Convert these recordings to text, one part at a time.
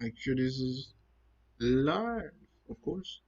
Make sure this is live, of course.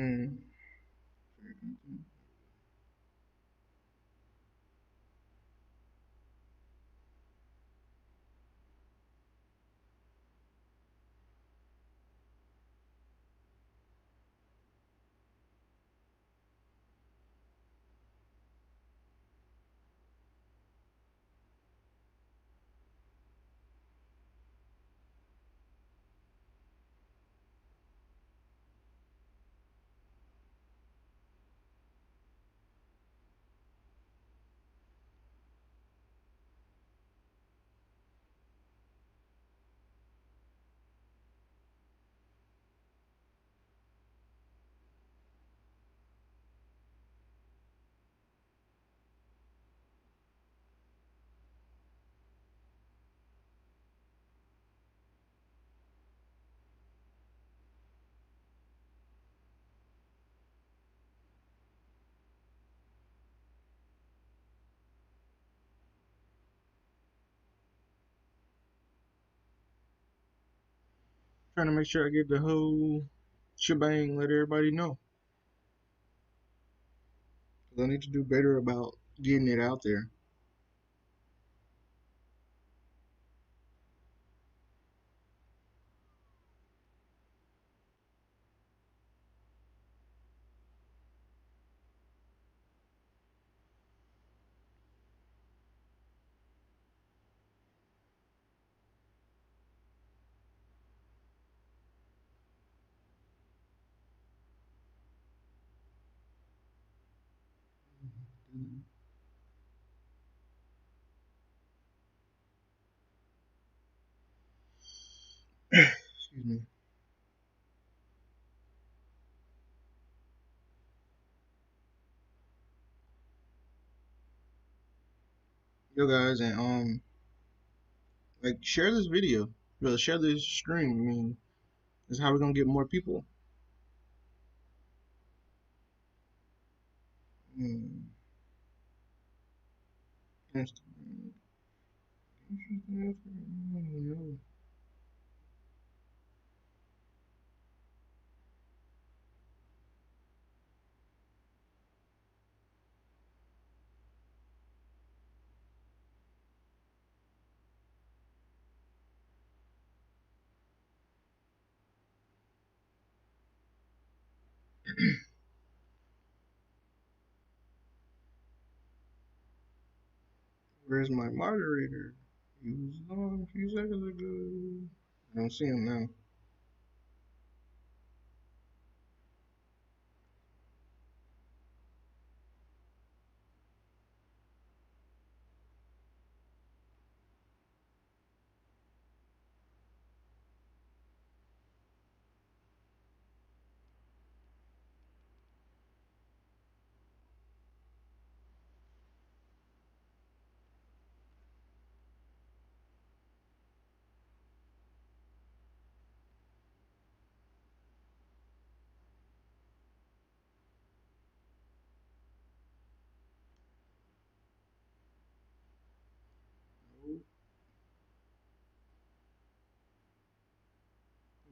Mm. Trying to make sure I get the whole shebang, let everybody know. 'Cause I need to do better about getting it out there. Excuse me. Yo guys, and like share this video. Well, share this stream. I mean, this is how we're gonna get more people. Mm. Instagram. Where's my moderator? He was on a few seconds ago. I don't see him now.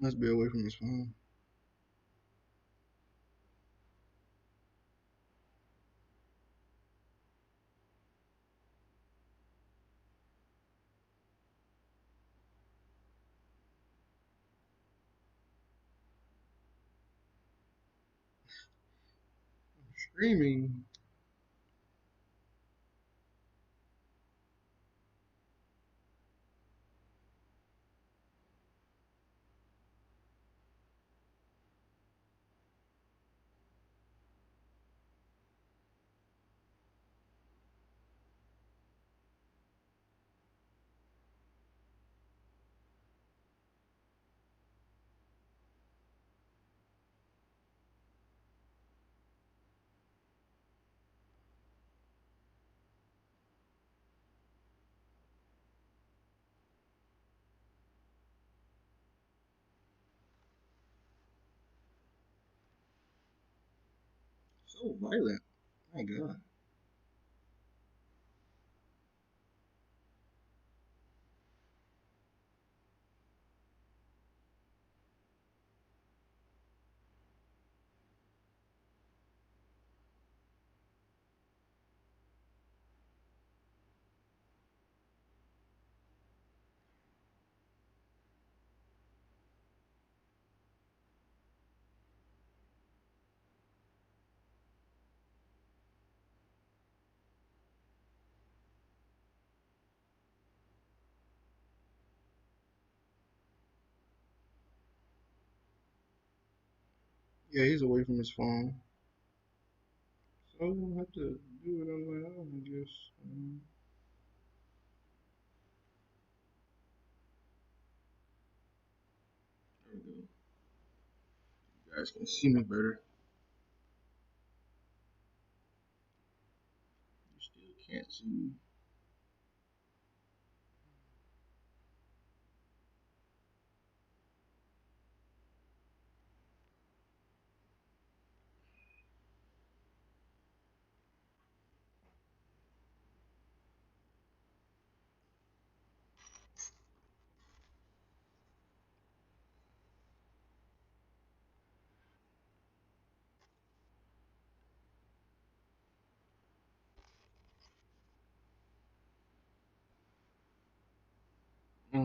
Must be away from his phone. Screaming. So violent. My God. Yeah, he's away from his phone. So I'm gonna have to do it on my own, I guess. There we go. You guys can see me better. You still can't see me.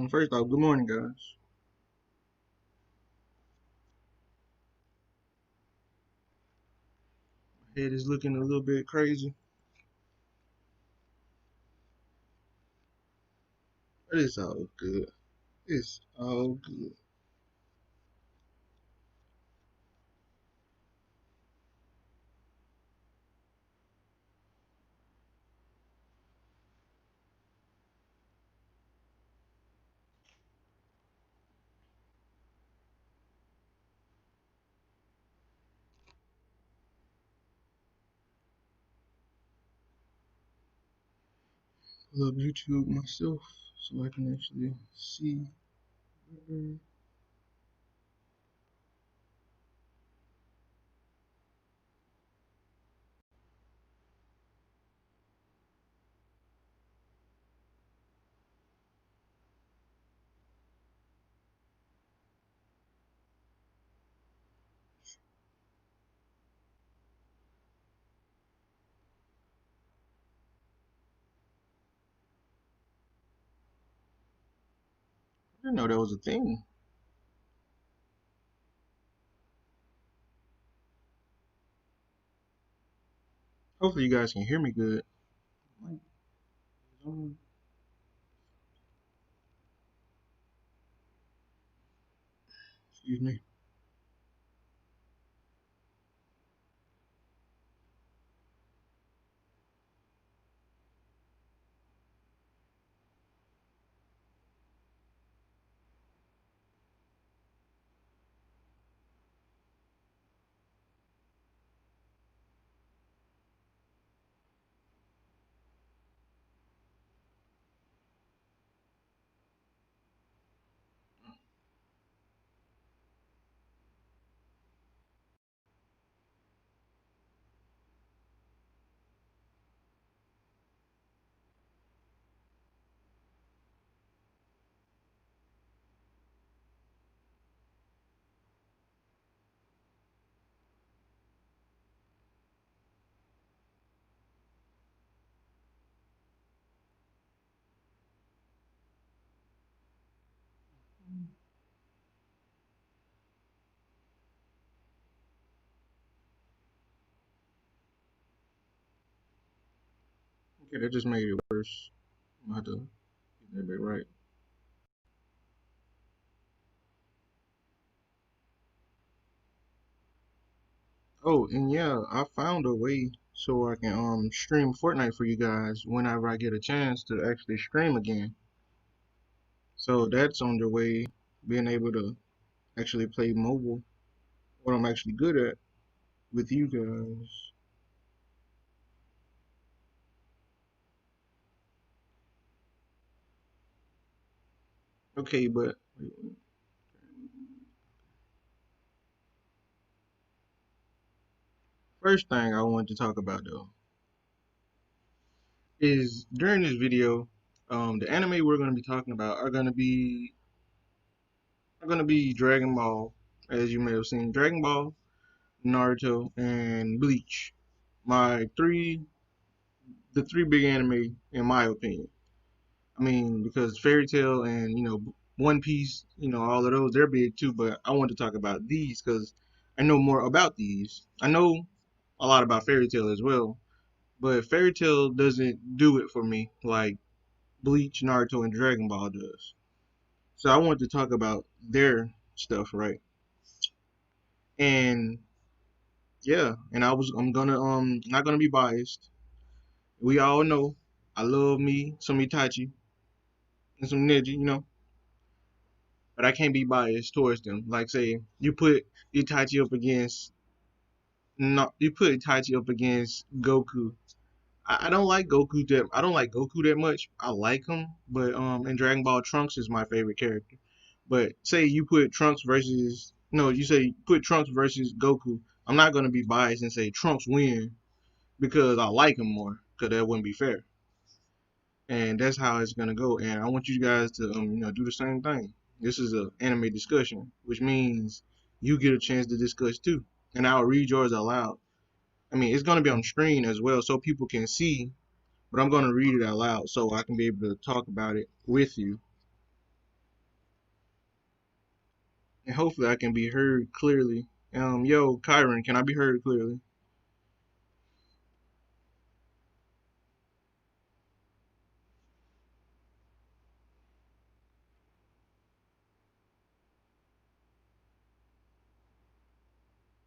First off, good morning, guys. My head is looking a little bit crazy, but it's all good. It's all good. I love YouTube myself, so I can actually see better. I didn't know that was a thing. Hopefully, you guys can hear me good. Mic is on. Excuse me. Okay, that just made it worse. I have to get that bit right. Oh, and yeah, I found a way so I can stream Fortnite for you guys whenever I get a chance to actually stream again. So that's on the way, being able to actually play mobile, what I'm actually good at with you guys. Okay, but first thing I want to talk about though is during this video, the anime we're going to be talking about are going to be Dragon Ball, as you may have seen, Dragon Ball, Naruto, and Bleach. My the three big anime in my opinion. I mean, because Fairy Tail and One Piece, all of those they're big too. But I want to talk about these because I know more about these. I know a lot about Fairy Tail as well, but Fairy Tail doesn't do it for me like Bleach, Naruto, and Dragon Ball does. So I want to talk about their stuff, right? And yeah, and I'm gonna not gonna be biased. We all know I love me some Itachi and some Neji, but I can't be biased towards them. Like say you put Itachi up against no, you put Itachi up against Goku. I don't like Goku that I don't like Goku that much. I like him, but in Dragon Ball Trunks is my favorite character. But say you put Trunks versus no, you say put Trunks versus Goku. I'm not gonna be biased and say Trunks win because I like him more, because that wouldn't be fair. And that's how it's gonna go. And I want you guys to do the same thing. This is a anime discussion, which means you get a chance to discuss too, and I'll read yours aloud. I mean, it's gonna be on screen as well, so people can see, but I'm gonna read it out loud so I can be able to talk about it with you, and hopefully I can be heard clearly. Yo, Kyron, can I be heard clearly?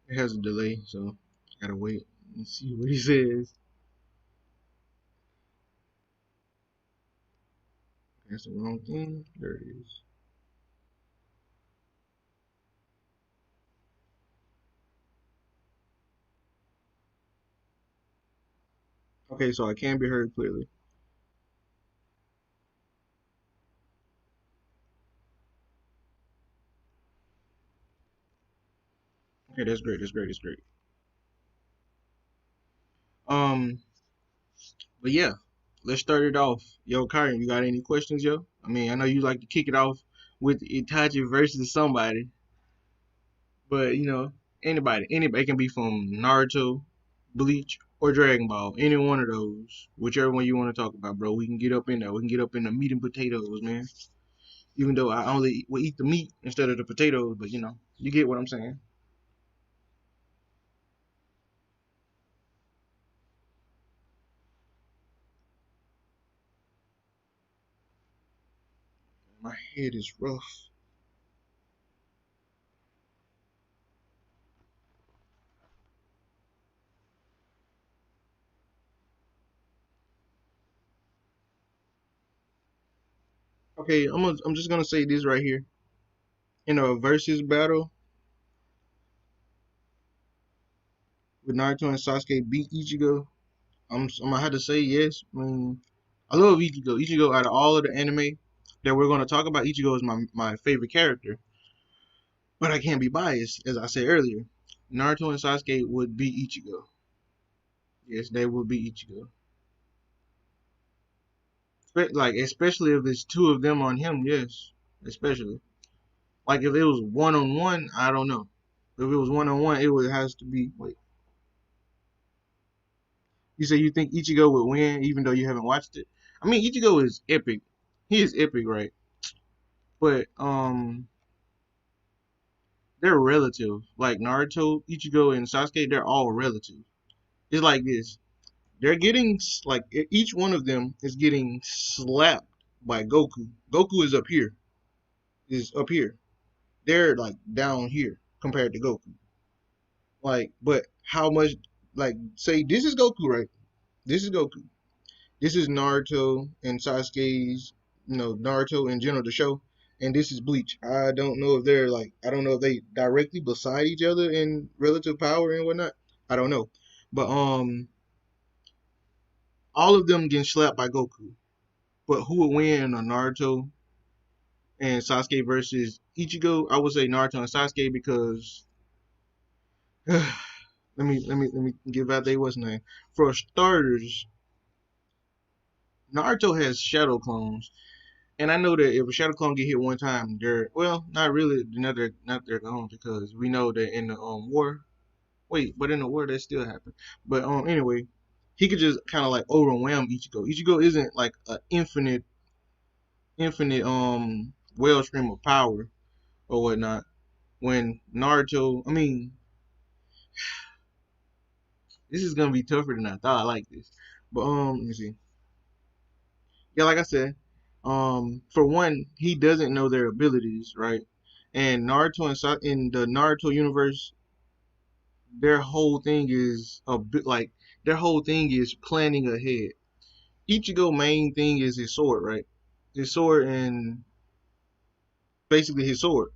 It has a delay, so I gotta wait and see what he says. That's the wrong thing. There it is. Okay, so I can be heard clearly. Okay, that's great. That's great. That's great. Um, but yeah, let's start it off. Yo, Kyron, you got any questions, yo? I mean, I know you like to kick it off with Itachi versus somebody, but anybody can be from Naruto, Bleach, or Dragon Ball. Any one of those, whichever one you want to talk about, bro. We can get up in there. We can get up in the meat and potatoes, man. Even though I only will eat the meat instead of the potatoes, but you get what I'm saying. My head is rough. Okay, I'm just gonna say this right here. In a versus battle with Naruto and Sasuke beat Ichigo, I'm gonna have to say yes. I mean, I love Ichigo. Ichigo, out of all of the anime that we're gonna talk about, Ichigo is my favorite character. But I can't be biased, as I said earlier. Naruto and Sasuke would beat Ichigo. Yes, they would beat Ichigo. Like especially if it's two of them on him. Yes, especially. Like if it was one on one, I don't know. If it was one on one, it would has to be. Wait, you say you think Ichigo would win even though you haven't watched it? I mean, Ichigo is epic. He is epic, right? But they're relative. Like Naruto, Ichigo, and Sasuke, they're all relative. It's like this. They're getting like each one of them is getting slapped by Goku. Goku is up here. Is up here. They're like down here compared to Goku. Like, but how much? Like, say this is Goku, right? This is Goku. This is Naruto and Sasuke's, Naruto in general, the show, and this is Bleach. I don't know if they're like, I don't know if they directly beside each other in relative power and whatnot. I don't know, but all of them getting slapped by Goku. But who would win on Naruto and Sasuke versus Ichigo? I would say Naruto and Sasuke because let me give out they what's name. For starters, Naruto has shadow clones. And I know that if a shadow clone get hit one time, they're well, not really, not they're gone because we know that in the war. Wait, but in the war that still happened. But anyway, he could just kind of like overwhelm Ichigo. Ichigo isn't like an infinite wellstream of power or whatnot. When Naruto, I mean, this is gonna be tougher than I thought. I like this, but let me see. Yeah, like I said, for one, he doesn't know their abilities, right? And Naruto in the Naruto universe, their whole thing is a bit like their whole thing is planning ahead. Ichigo main thing is his sword, right? His sword and basically his sword.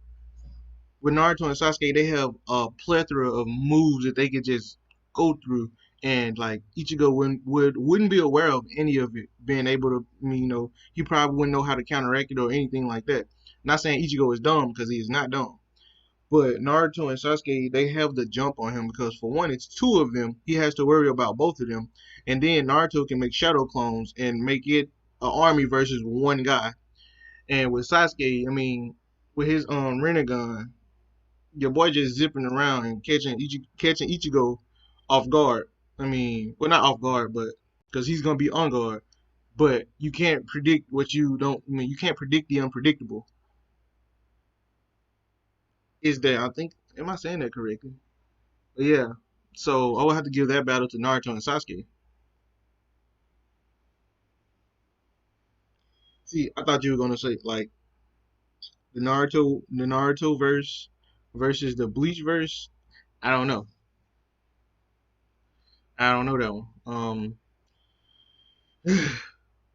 With Naruto and Sasuke, they have a plethora of moves that they could just go through, and like Ichigo wouldn't be aware of any of it, being able to, he probably wouldn't know how to counteract it or anything like that. Not saying Ichigo is dumb because he is not dumb, but Naruto and Sasuke they have the jump on him because for one, it's two of them. He has to worry about both of them, and then Naruto can make shadow clones and make it an army versus one guy. And with Sasuke, I mean, with his Rinnegan, your boy just zipping around and catching Ichigo off guard. I mean, well, not off guard, but because he's gonna be on guard. But you can't predict what you don't. I mean, you can't predict the unpredictable. Is that I think? Am I saying that correctly? But yeah. So I will have to give that battle to Naruto and Sasuke. See, I thought you were gonna say like the Naruto verse versus the Bleach verse. I don't know. I don't know that one.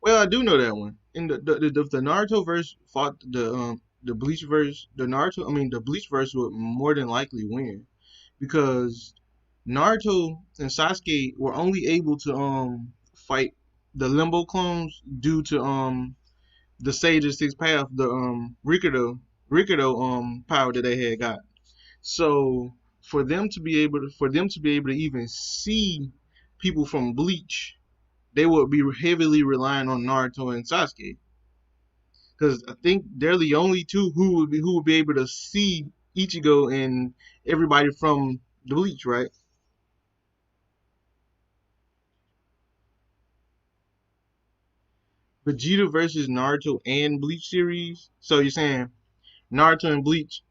Well, I do know that one. In the Naruto verse fought the Bleach verse, the Bleach verse would more than likely win because Naruto and Sasuke were only able to fight the Limbo clones due to the Sage's Sixth Path, the Ricardo power that they had got. So for them to be able to even see people from Bleach, they would be heavily relying on Naruto and Sasuke because I think they're the only two who would be able to see Ichigo and everybody from the Bleach, right? Vegeta versus Naruto and Bleach series. So you're saying Naruto and Bleach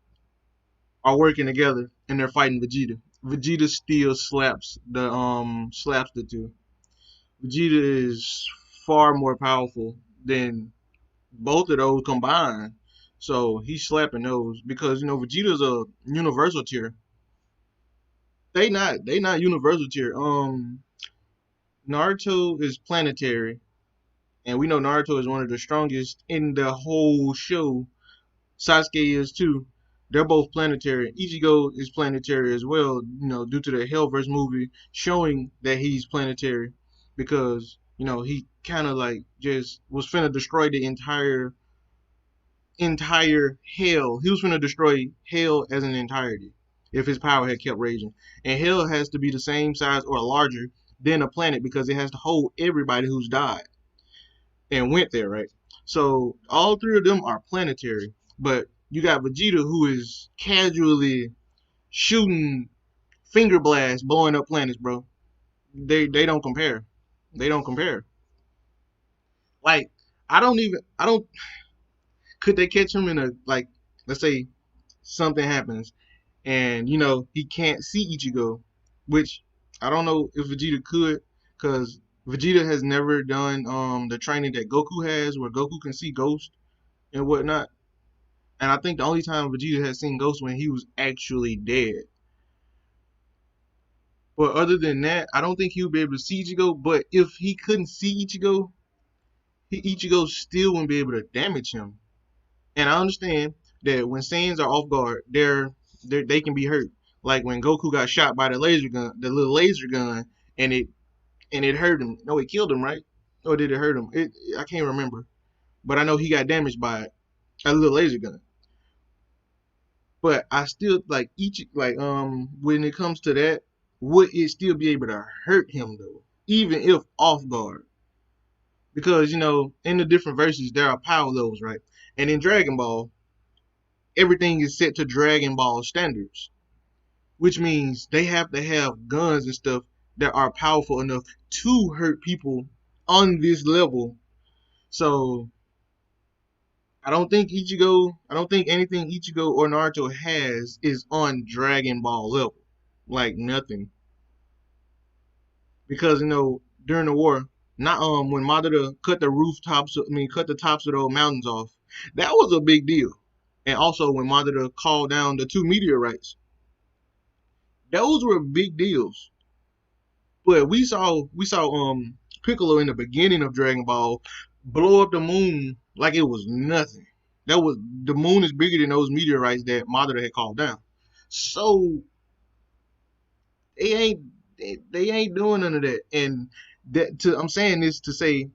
are working together and they're fighting Vegeta. Vegeta still slaps the two. Vegeta is far more powerful than both of those combined. So he's slapping those because Vegeta's a universal tier. They not universal tier. Naruto is planetary, and we know Naruto is one of the strongest in the whole show. Sasuke is too. They're both planetary. Ichigo is planetary as well, due to the Hellverse movie showing that he's planetary because, he kind of like just was finna destroy the entire hell. He was finna destroy hell as an entirety if his power had kept raging. And hell has to be the same size or larger than a planet because it has to hold everybody who's died and went there, right? So all three of them are planetary, but you got Vegeta who is casually shooting finger blasts, blowing up planets, bro. They don't compare. They don't compare. Like I don't. Could they catch him in a like? Let's say something happens and he can't see Ichigo, which I don't know if Vegeta could, because Vegeta has never done the training that Goku has, where Goku can see ghosts and whatnot. And I think the only time Vegeta has seen ghosts when he was actually dead. But other than that, I don't think he would be able to see Ichigo. But if he couldn't see Ichigo, Ichigo still wouldn't be able to damage him. And I understand that when Saiyans are off guard, they can be hurt. Like when Goku got shot by the laser gun, the little laser gun, and it hurt him. No, it killed him, right? Or did it hurt him? I can't remember. But I know he got damaged by it, a little laser gun. But I still like each like when it comes to that, would it still be able to hurt him though, even if off guard? Because in the different verses there are power levels, right? And in Dragon Ball, everything is set to Dragon Ball standards, which means they have to have guns and stuff that are powerful enough to hurt people on this level. So I don't think anything Ichigo or Naruto has is on Dragon Ball level. Like nothing. Because during the war, not when Madara cut the rooftops, I mean cut the tops of those mountains off. That was a big deal. And also when Madara called down the two meteorites, those were big deals. But we saw Piccolo in the beginning of Dragon Ball blow up the moon like it was nothing. The moon is bigger than those meteorites that Madara had called down. So they ain't they ain't doing none of that. And I'm saying this to say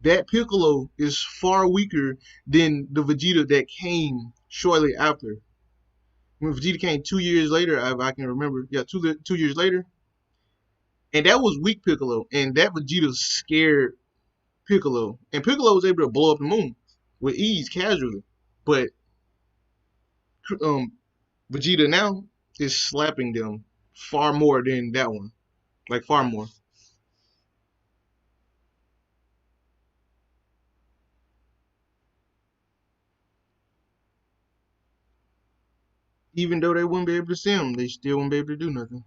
that Piccolo is far weaker than the Vegeta that came shortly after. When Vegeta came 2 years later, if I can remember, yeah, 2 years later, and that was weak Piccolo, and that Vegeta scared Piccolo, and Piccolo was able to blow up the moon with ease, casually. But um, Vegeta now is slapping them far more than that one, like far more. Even though they wouldn't be able to see him, they still wouldn't be able to do nothing.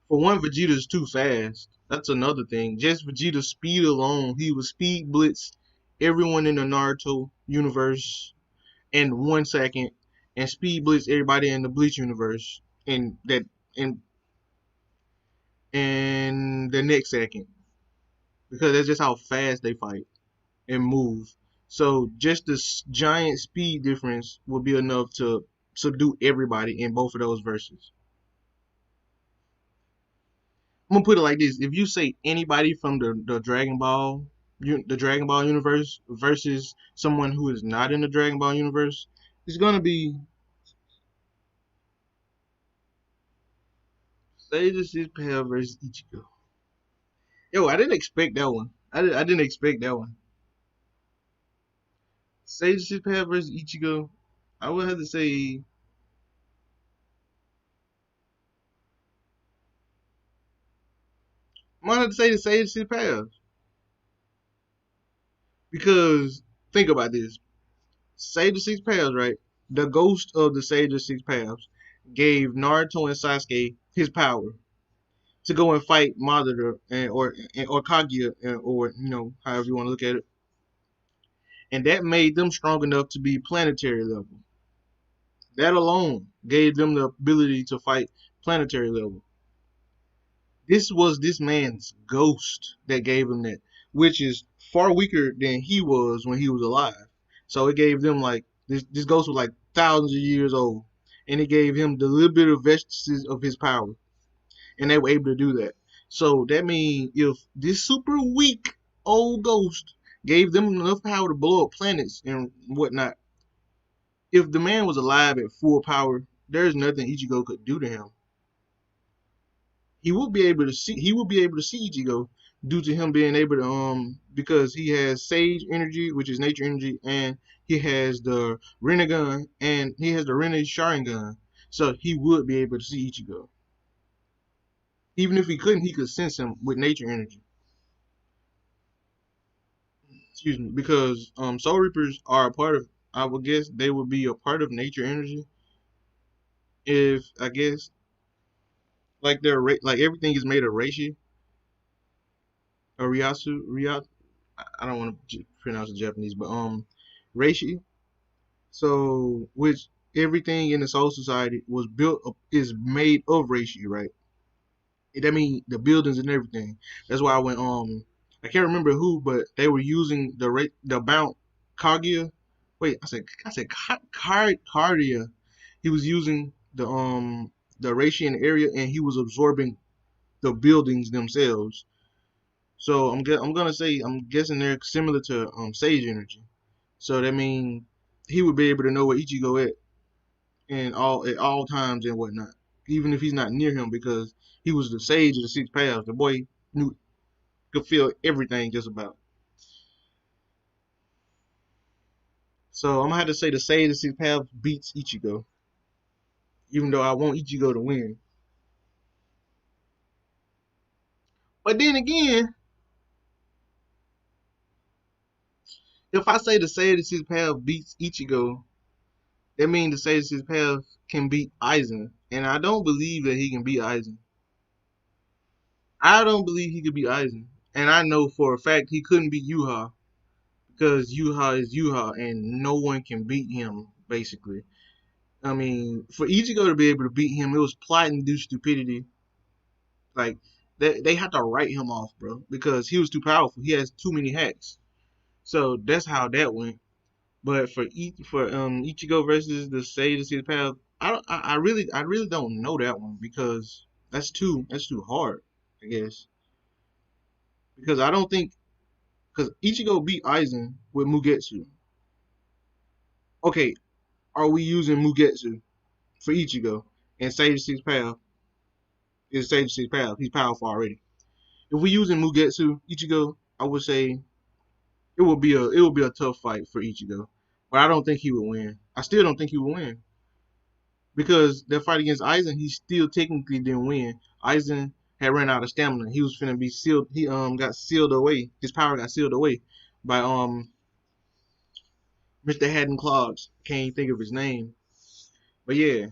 For one, Vegeta's too fast. That's another thing. Just Vegeta's speed alone, he was speed blitz everyone in the Naruto universe in 1 second, and speed blitz everybody in the Bleach universe in in the next second, because that's just how fast they fight and move. So just this giant speed difference will be enough to subdue everybody in both of those verses. I'm gonna put it like this: if you say anybody from the Dragon Ball universe versus someone who is not in the Dragon Ball universe, it's gonna be Sage Six Pal versus Ichigo. Yo, I didn't expect that one. I didn't expect that one. Sage Six Pal versus Ichigo. I would have to say I might have to say the Sage Six Pals, because think about this: Sage Six Pals, right? The ghost of the Sage Six Pals gave Naruto and Sasuke his power to go and fight Madara or Kaguya, or however you want to look at it, and that made them strong enough to be planetary level. That alone gave them the ability to fight planetary level. This was this man's ghost that gave him that, which is far weaker than he was when he was alive. So it gave them like this ghost was like thousands of years old, and it gave him the little bit of vestiges of his power, and they were able to do that. So that means if this super weak old ghost gave them enough power to blow up planets and whatnot, if the man was alive at full power, there's nothing Ichigo could do to him. He will be able to see Ichigo due to him being able to because he has Sage energy, which is nature energy, and he has the Rinnegan and he has the Rinne Sharingan. So he would be able to see Ichigo. Even if he couldn't, he could sense him with nature energy. Excuse me, because Soul Reapers are a part of. I would guess they would be a part of nature energy if I guess like like everything is made of reishi. or Ryasu. I don't want to pronounce it Japanese, but Reishi. So which everything in the Soul Society was built up, is made of Reishi, right? That mean the buildings and everything. That's why I went I can't remember who, but they were using the Mount Kaguya. Wait, I said Cardia. He was using the Reishi in the area, and he was absorbing the buildings themselves. So I'm gonna say I'm guessing they're similar to Sage Energy. So that means he would be able to know where Ichigo at all times and whatnot, even if he's not near him because he was the Sage of the Six Paths. The boy knew could feel everything just about. So I'm gonna have to say the Sage of the Six Paths beats Ichigo, even though I want Ichigo to win. But then again, if I say the Sage of the Six Paths beats Ichigo, that means the Sage of the Six Paths can beat Aizen, and I don't believe that he can beat Aizen. I don't believe he could beat Aizen, and I know for a fact he couldn't beat Yuha because Yuha is Yuha, and no one can beat him. Basically, I mean, for Ichigo to be able to beat him, it was plot induced stupidity. Like they had to write him off, bro, because he was too powerful. He has too many hacks. So that's how that went. But for Ichigo versus the Sage of Six Paths, I really don't know that one because that's too hard, I guess. Because I don't think because Ichigo beat Aizen with Mugetsu. Okay, are we using Mugetsu for Ichigo and Sage Six Path is Sage Six Path? He's powerful already. If we using Mugetsu Ichigo, I would say it would be a tough fight for Ichigo, but I don't think he would win. I still don't think he would win because that fight against Aizen, he still technically didn't win. Aizen had ran out of stamina. He was finna be sealed. He got sealed away. His power got sealed away by Mr. Haddon Clogs. Can't think of his name, but yeah.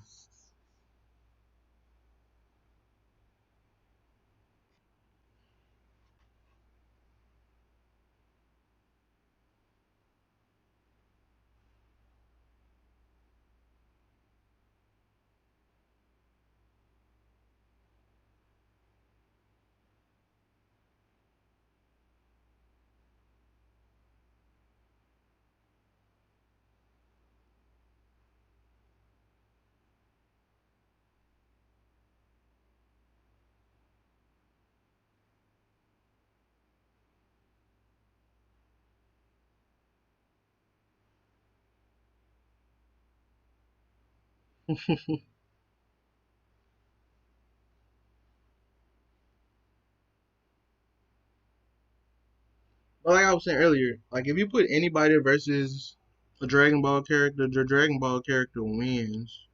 But like I was saying earlier, like if you put anybody versus a Dragon Ball character, the Dragon Ball character wins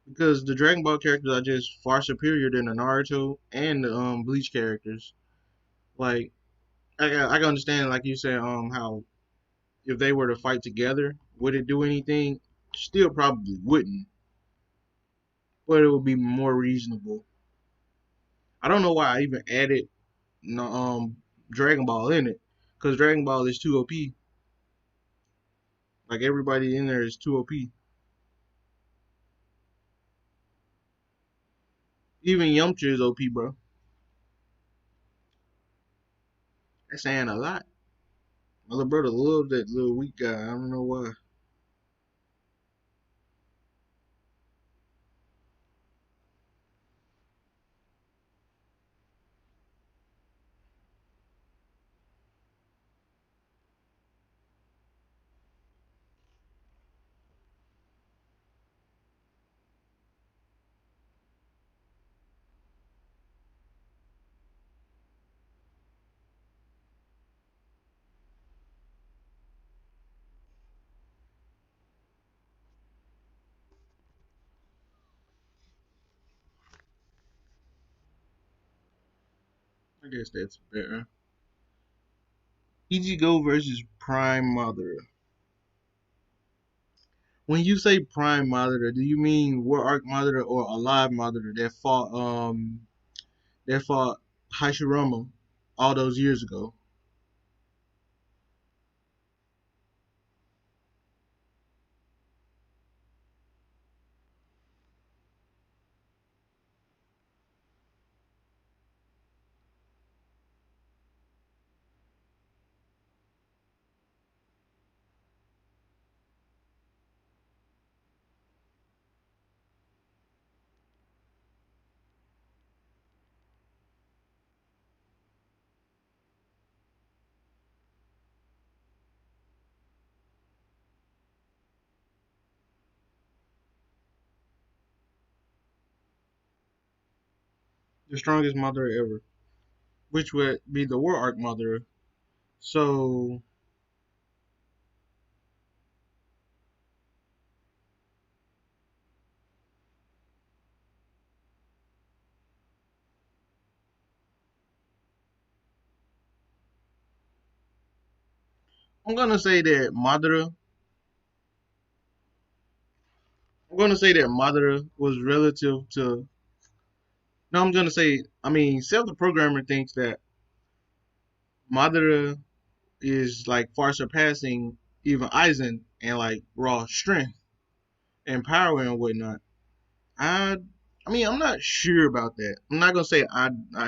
because the Dragon Ball characters are just far superior than the Naruto and the Bleach characters. Like I can understand, like you said, how if they were to fight together, would it do anything? Still probably wouldn't, but it would be more reasonable. I don't know why I even added Dragon Ball in it, because Dragon Ball is too OP. Like everybody in there is too OP. Even Yamcha is OP, bro. That's saying a lot. My little brother loves that little weak guy. I don't know why. I guess that's better. Ichigo versus Prime Mother. When you say Prime Mother, do you mean War Arc Mother or Alive Mother that fought Hashirama? all those years ago. The strongest Madara ever, which would be the War Arc Madara. So I'm gonna say that Madara. I'm gonna say that Madara was relative to. No, I'm gonna say. I mean, Self the programmer thinks that Madara is like far surpassing even Aizen and like raw strength and power and whatnot. I I mean I'm not sure about that. I'm not gonna say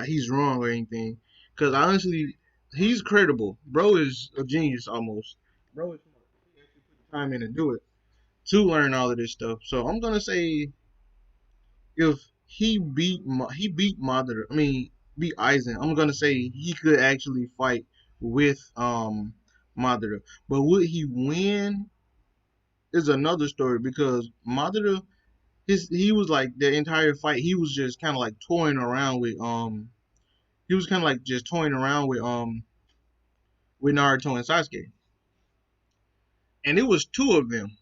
he's wrong or anything because honestly he's credible. Bro is a genius almost. Bro is smart. He actually put the time in to do it to learn all of this stuff. So I'm gonna say if he beat Madara, I mean beat Aizen, I'm gonna say he could actually fight with Madara. But would he win is another story because Madara he was like the entire fight he was just kind of like toying around with he was kind of like just toying around with Naruto and Sasuke, and it was two of them.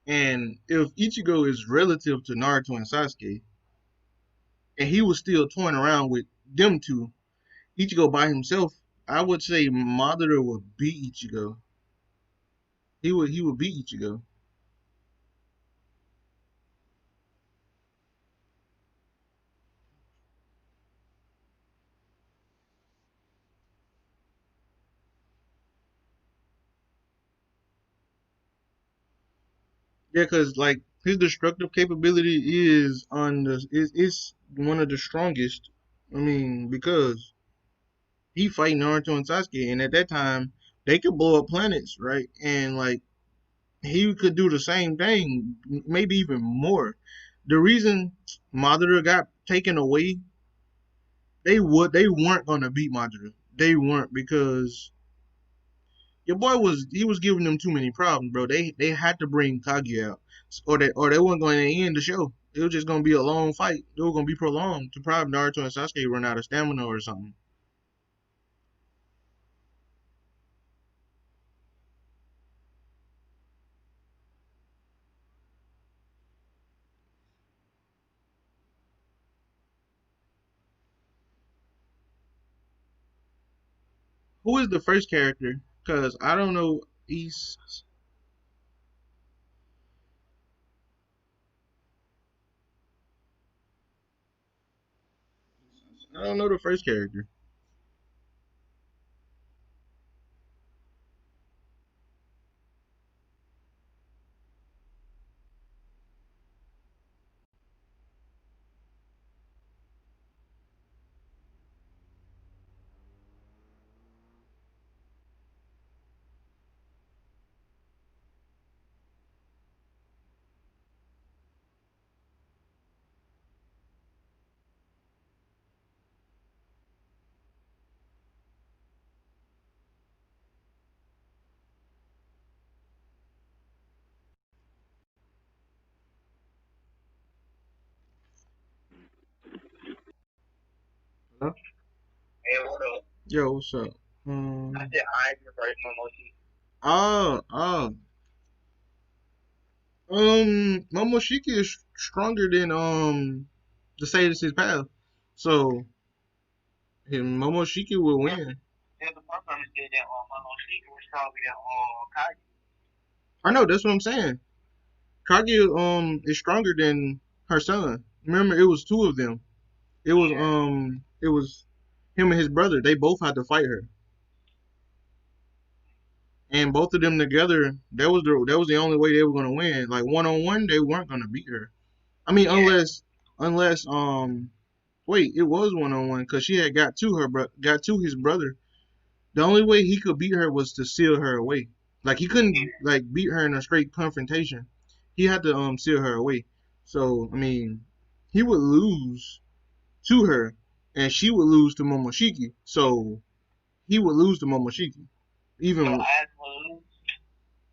And if Ichigo is relative to Naruto and Sasuke, and he was still toying around with them two, Ichigo by himself, I would say Madara would beat Ichigo. He would beat Ichigo. Yeah, because like his destructive capability is on the is one of the strongest. I mean, because he fighting Naruto and Sasuke, and at that time they could blow up planets, right? And like he could do the same thing, maybe even more. The reason Madara got taken away, they weren't gonna beat Madara. They weren't because your boy was giving them too many problems, bro. They had to bring Kage out, or they weren't going to end the show. It was just gonna be a long fight. It was gonna be prolonged to probably Naruto and Sasuke run out of stamina or something. Who is the first character? Cause I don't know. He's I don't know the first character. Huh? Hey, what up? Yo, what's up? I said I reverse Momoshi. Oh. Momoshiki is stronger than the Sadist's path, so Momoshiki will win. Yeah, the first time said that Momoshiki was stronger than Kage. I know that's what I'm saying. Kage is stronger than her son. Remember, it was two of them. It was him and his brother, they both had to fight her, and both of them together, that was the only way they were gonna win. Like one on one, they weren't gonna beat her. I mean, unless wait, it was one on one because she had got to his brother. The only way he could beat her was to seal her away. Like he couldn't like beat her in a straight confrontation. He had to seal her away. So I mean, he would lose to her, and she would lose to Momoshiki. So he would lose to Momoshiki. Even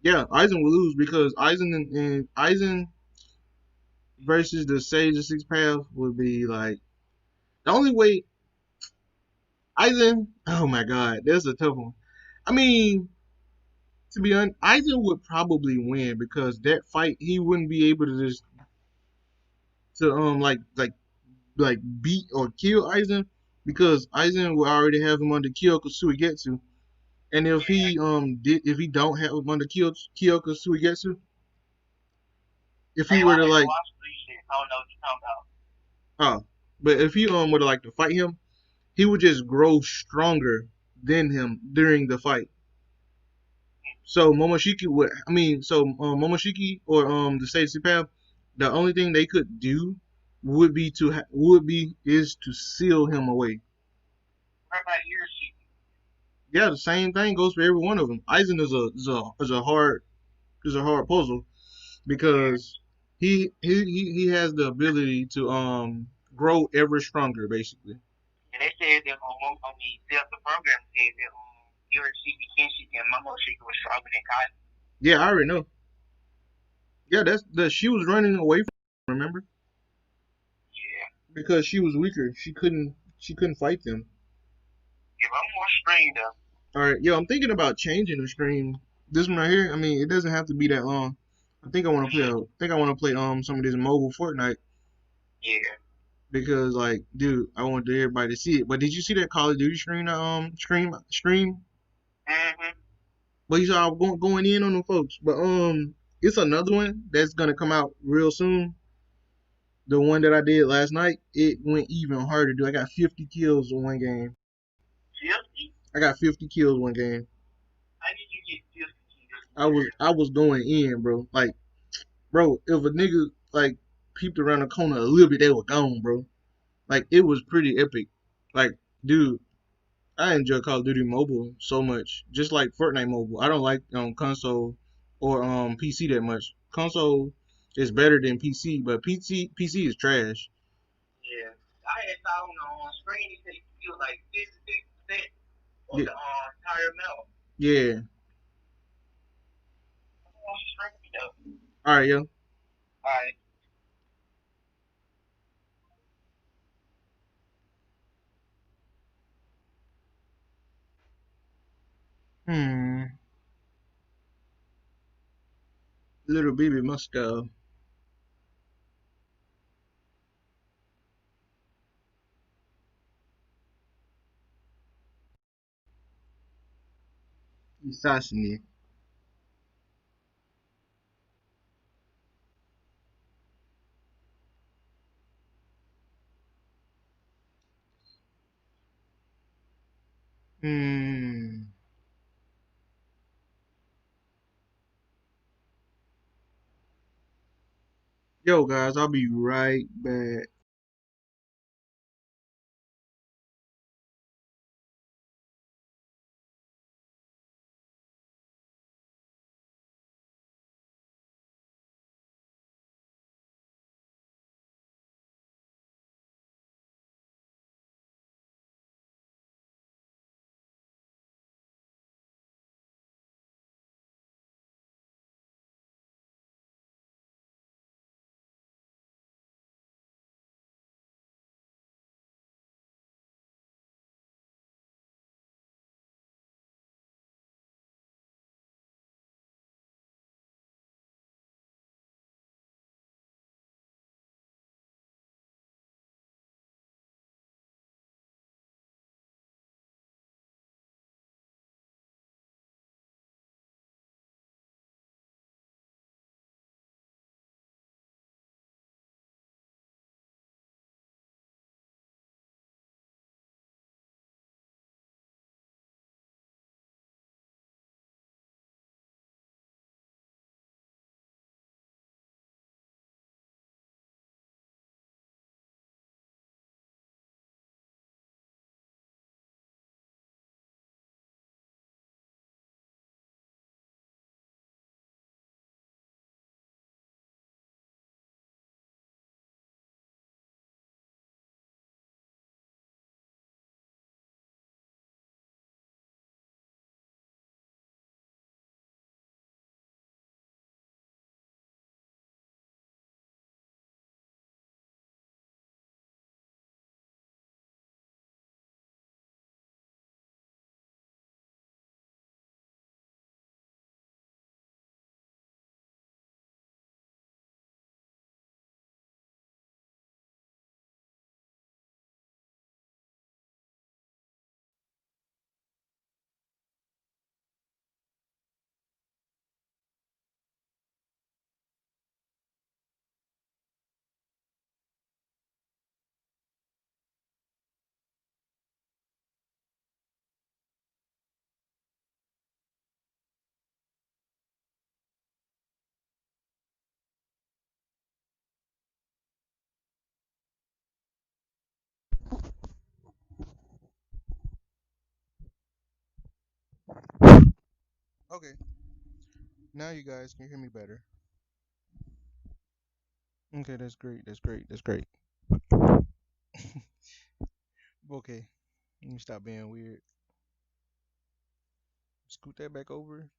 yeah, Aizen would lose because Aizen versus the Sage of Six Paths would be like the only way Aizen. Oh my God, that's a tough one. I mean, to be honest, Aizen would probably win because that fight he wouldn't be able to just to like beat or kill Aizen because Aizen would already have him under Kyoko Suigetsu. And if he don't have him under Kyoko Suigetsu, if he were to like oh, but if he were to like to fight him, he would just grow stronger than him during the fight. So Momoshiki or the Sage Path, the only thing they could do would be is to seal him away. Yeah, the same thing goes for every one of them. Aizen is a hard puzzle because he has the ability to grow ever stronger basically. Yeah, I already know. Yeah, that's the she was running away from remember because she was weaker. She couldn't fight them. All right, yo, I'm thinking about changing the stream. This one right here. I mean, it doesn't have to be that long. I think I want to play. I think I want to play some of this mobile Fortnite because like, dude, I want everybody to see it. But did you see that Call of Duty stream? But you saw I was going in on them folks. But it's another one that's gonna come out real soon. The one that I did last night, it went even harder, dude. I got 50 kills in one game. I got 50 kills one game. I was going in, bro. Like, bro, if a nigga like peeped around the corner a little bit, they were gone, bro. Like, it was pretty epic. Like, dude, I enjoy Call of Duty Mobile so much, just like Fortnite Mobile. I don't like console or PC that much. Console is better than PC, but PC is trash. Yeah, yeah. All right, yo. Hmm. Little baby Moscow. Isasini. Hmm. Yo, guys, I'll be right back. Okay, now you guys can hear me better. Okay, that's great. That's great. That's great. Okay, let me stop being weird. Scoot that back over.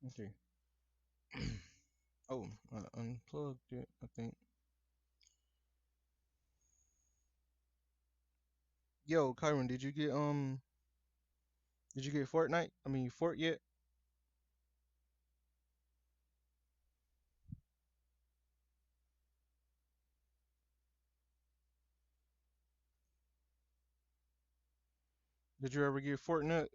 Okay. Oh, I unplugged it, I think. Yo, Kyron, did you get Fortnite? I mean Fort yet? Did you ever get Fortnite?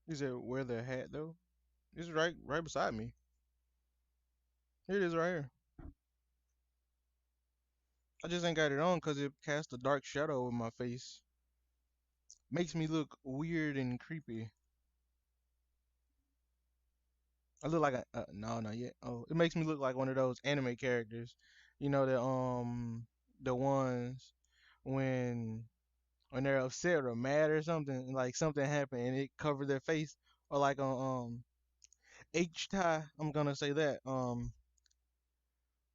Is it wear the hat though? It's right beside me. Here it is right here. I just ain't got it on because it casts a dark shadow over my face. Makes me look weird and creepy. I look like a no, not yet. Oh, it makes me look like one of those anime characters. You know the ones when they're upset or mad or something, like something happened and it covered their face, or like on H tie. I'm gonna say that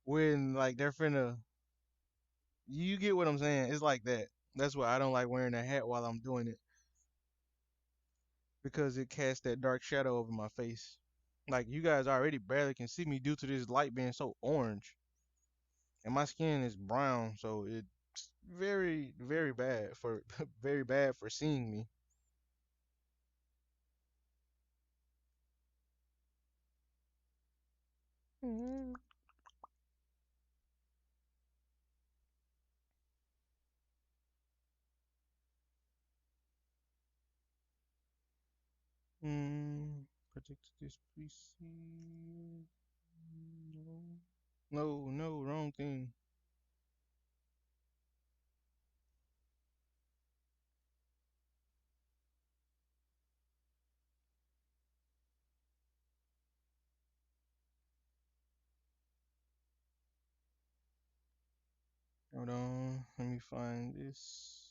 when like they're finna. You get what I'm saying? It's like that. That's why I don't like wearing a hat while I'm doing it because it casts that dark shadow over my face. Like you guys already barely can see me due to this light being so orange, and my skin is brown, so it's very bad for very bad for seeing me. Mm. Protect this PC. No, no, wrong thing. Hold on, let me find this.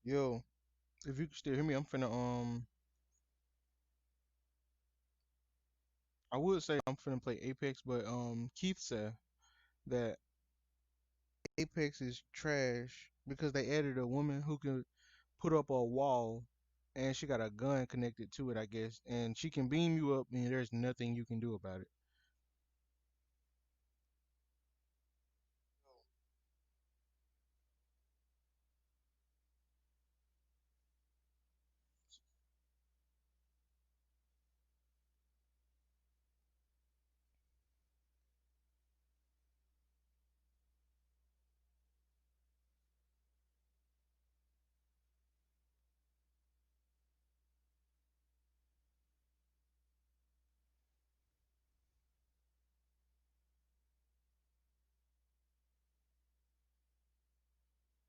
Yo, if you can still hear me, I'm finna I would say I'm finna play Apex, but Keith said that Apex is trash because they added a woman who can put up a wall and she got a gun connected to it, I guess, and she can beam you up and there's nothing you can do about it.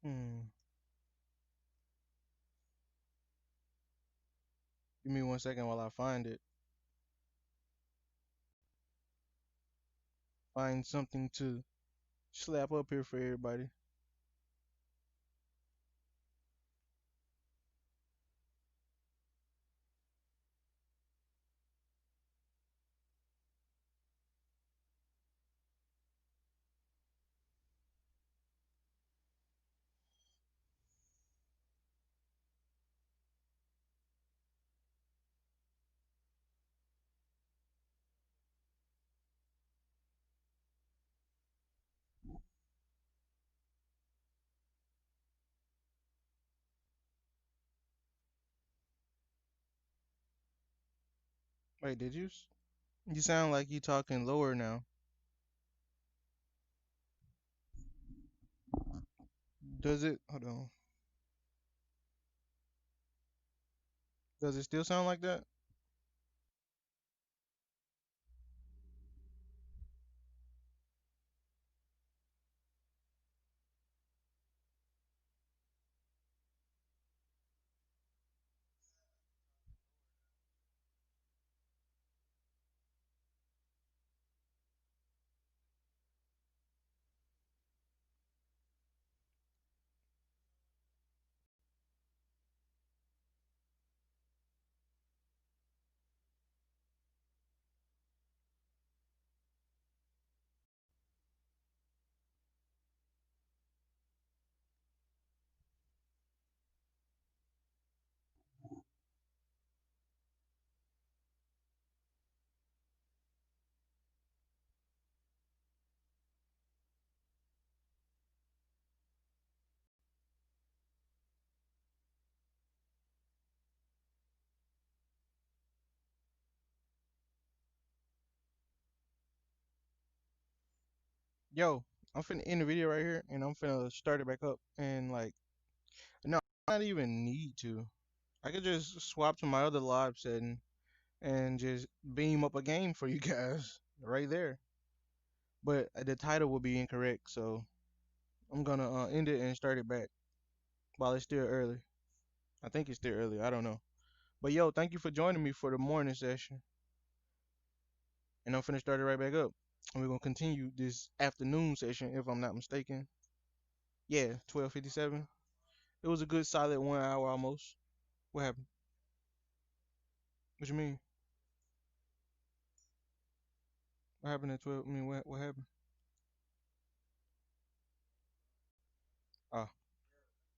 Hmm. Give me 1 second while I find it. Find something to slap up here for everybody. Wait, did you? You sound like you talking lower now. Does it? Hold on. Does it still sound like that? Yo, I'm finna end the video right here, and I'm finna start it back up. And like, no, I don't even need to. I could just swap to my other live setting and just beam up a game for you guys right there. But the title will be incorrect, so I'm gonna end it and start it back while it's still early. I think it's still early. I don't know. But yo, thank you for joining me for the morning session, and I'm finna start it right back up. And we're gonna continue this afternoon session, if I'm not mistaken. Yeah, 12:57. It was a good solid 1 hour almost. What happened? What you mean? What happened at 12? I mean, what happened? Ah.